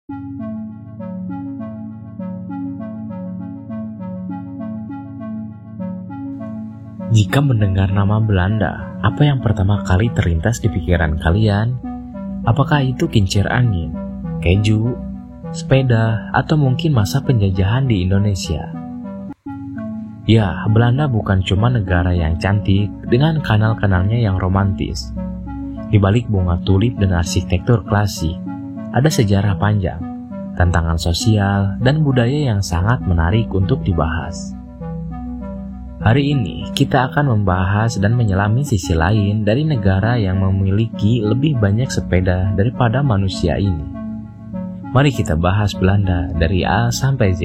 Jika mendengar nama Belanda, apa yang pertama kali terlintas di pikiran kalian? Apakah itu kincir angin, keju, sepeda, atau mungkin masa penjajahan di Indonesia? Ya, Belanda bukan cuma negara yang cantik dengan kanal-kanalnya yang romantis. Di balik bunga tulip dan arsitektur klasik, ada sejarah panjang, tantangan sosial, dan budaya yang sangat menarik untuk dibahas. Hari ini, kita akan membahas dan menyelami sisi lain dari negara yang memiliki lebih banyak sepeda daripada manusia ini. Mari kita bahas Belanda dari A sampai Z.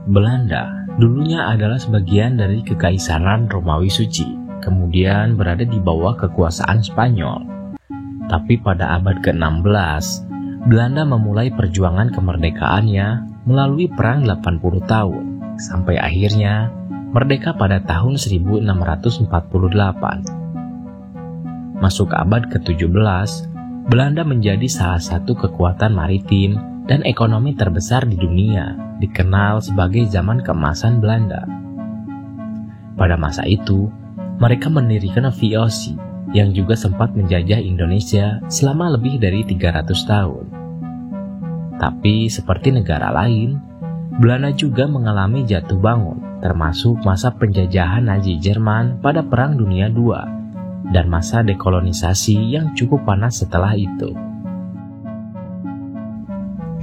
Belanda dulunya adalah sebagian dari Kekaisaran Romawi Suci, kemudian berada di bawah kekuasaan Spanyol. Tapi pada abad ke-16, Belanda memulai perjuangan kemerdekaannya melalui Perang 80 tahun, sampai akhirnya merdeka pada tahun 1648. Masuk abad ke-17, Belanda menjadi salah satu kekuatan maritim dan ekonomi terbesar di dunia, dikenal sebagai zaman keemasan Belanda. Pada masa itu, mereka mendirikan VOC yang juga sempat menjajah Indonesia selama lebih dari 300 tahun. Tapi seperti negara lain, Belanda juga mengalami jatuh bangun, termasuk masa penjajahan Nazi Jerman pada Perang Dunia II dan masa dekolonisasi yang cukup panas setelah itu.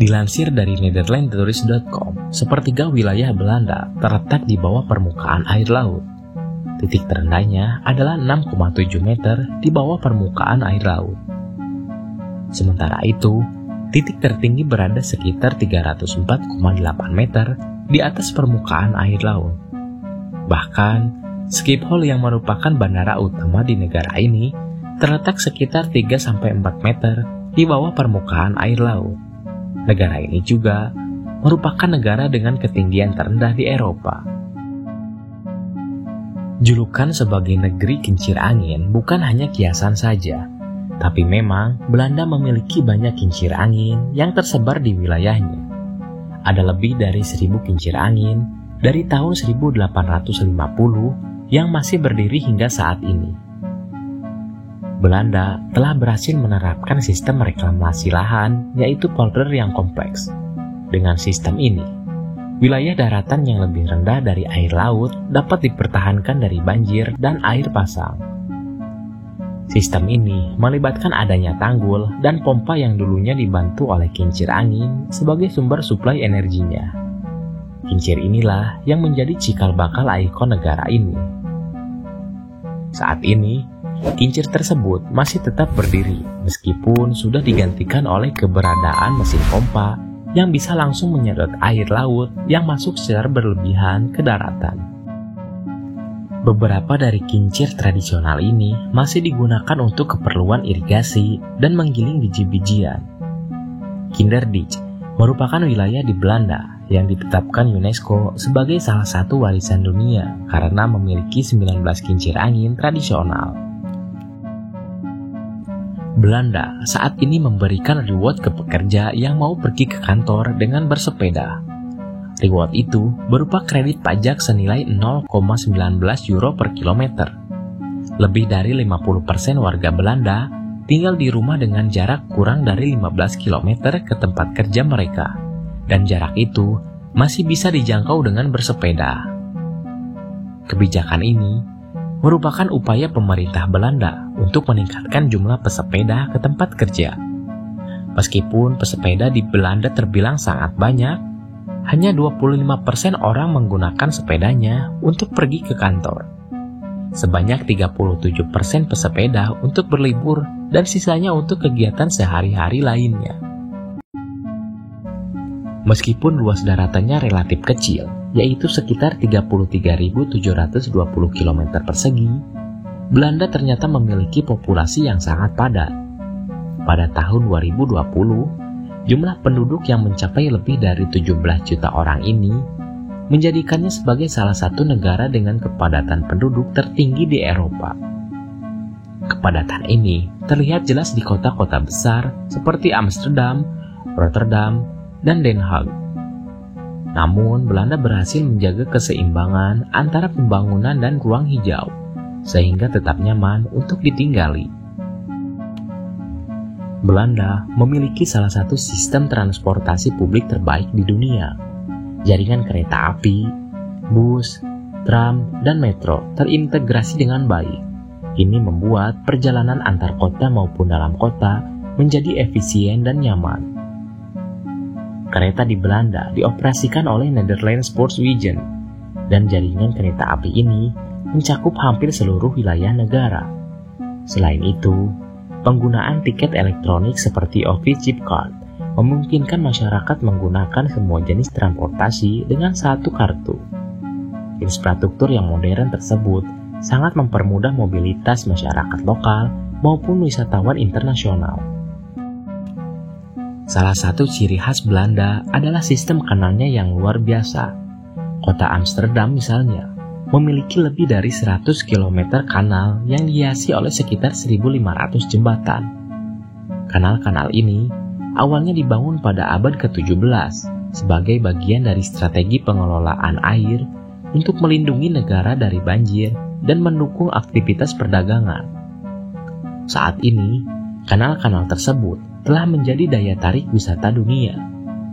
Dilansir dari Nederlandtourist.com, sepertiga wilayah Belanda terletak di bawah permukaan air laut. Titik terendahnya adalah 6,7 meter di bawah permukaan air laut. Sementara itu, titik tertinggi berada sekitar 304,8 meter di atas permukaan air laut. Bahkan, Schiphol yang merupakan bandara utama di negara ini terletak sekitar 3-4 meter di bawah permukaan air laut. Negara ini juga merupakan negara dengan ketinggian terendah di Eropa. Julukan sebagai negeri kincir angin bukan hanya kiasan saja, tapi memang Belanda memiliki banyak kincir angin yang tersebar di wilayahnya. Ada lebih dari 1000 kincir angin dari tahun 1850 yang masih berdiri hingga saat ini. Belanda telah berhasil menerapkan sistem reklamasi lahan, yaitu polder yang kompleks. Dengan sistem ini, wilayah daratan yang lebih rendah dari air laut dapat dipertahankan dari banjir dan air pasang. Sistem ini melibatkan adanya tanggul dan pompa yang dulunya dibantu oleh kincir angin sebagai sumber suplai energinya. Kincir inilah yang menjadi cikal bakal ikon negara ini. Saat ini, kincir tersebut masih tetap berdiri meskipun sudah digantikan oleh keberadaan mesin pompa yang bisa langsung menyedot air laut yang masuk secara berlebihan ke daratan. Beberapa dari kincir tradisional ini masih digunakan untuk keperluan irigasi dan menggiling biji-bijian. Kinderdijk merupakan wilayah di Belanda yang ditetapkan UNESCO sebagai salah satu warisan dunia karena memiliki 19 kincir angin tradisional. Belanda saat ini memberikan reward ke pekerja yang mau pergi ke kantor dengan bersepeda. Reward itu berupa kredit pajak senilai 0,19 euro per kilometer. Lebih dari 50% warga Belanda tinggal di rumah dengan jarak kurang dari 15 km ke tempat kerja mereka, dan jarak itu masih bisa dijangkau dengan bersepeda. Kebijakan ini merupakan upaya pemerintah Belanda untuk meningkatkan jumlah pesepeda ke tempat kerja. Meskipun pesepeda di Belanda terbilang sangat banyak, hanya 25% orang menggunakan sepedanya untuk pergi ke kantor. Sebanyak 37% pesepeda untuk berlibur dan sisanya untuk kegiatan sehari-hari lainnya. Meskipun luas daratannya relatif kecil, yaitu sekitar 33.720 km persegi, Belanda ternyata memiliki populasi yang sangat padat. Pada tahun 2020, jumlah penduduk yang mencapai lebih dari 17 juta orang ini menjadikannya sebagai salah satu negara dengan kepadatan penduduk tertinggi di Eropa. Kepadatan ini terlihat jelas di kota-kota besar seperti Amsterdam, Rotterdam, dan Den Haag. Namun, Belanda berhasil menjaga keseimbangan antara pembangunan dan ruang hijau, sehingga tetap nyaman untuk ditinggali. Belanda memiliki salah satu sistem transportasi publik terbaik di dunia. Jaringan kereta api, bus, tram, dan metro terintegrasi dengan baik. Ini membuat perjalanan antar kota maupun dalam kota menjadi efisien dan nyaman. Kereta di Belanda dioperasikan oleh Netherlands Spoorwegen, dan jaringan kereta api ini mencakup hampir seluruh wilayah negara. Selain itu, penggunaan tiket elektronik seperti OV Chip Card memungkinkan masyarakat menggunakan semua jenis transportasi dengan satu kartu. Infrastruktur yang modern tersebut sangat mempermudah mobilitas masyarakat lokal maupun wisatawan internasional. Salah satu ciri khas Belanda adalah sistem kanalnya yang luar biasa. Kota Amsterdam misalnya memiliki lebih dari 100 km kanal yang dihiasi oleh sekitar 1.500 jembatan. Kanal-kanal ini awalnya dibangun pada abad ke-17 sebagai bagian dari strategi pengelolaan air untuk melindungi negara dari banjir dan mendukung aktivitas perdagangan. Saat ini, kanal-kanal tersebut telah menjadi daya tarik wisata dunia.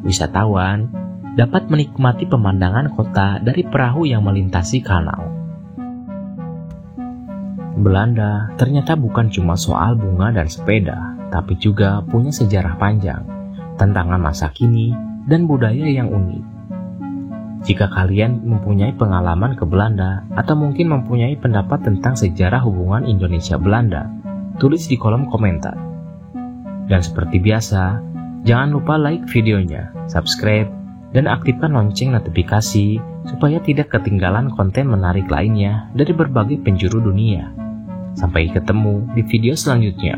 Wisatawan dapat menikmati pemandangan kota dari perahu yang melintasi kanal. Belanda ternyata bukan cuma soal bunga dan sepeda, tapi juga punya sejarah panjang, tantangan masa kini, dan budaya yang unik. Jika kalian mempunyai pengalaman ke Belanda atau mungkin mempunyai pendapat tentang sejarah hubungan Indonesia-Belanda, tulis di kolom komentar. Dan seperti biasa, jangan lupa like videonya, subscribe, dan aktifkan lonceng notifikasi supaya tidak ketinggalan konten menarik lainnya dari berbagai penjuru dunia. Sampai ketemu di video selanjutnya.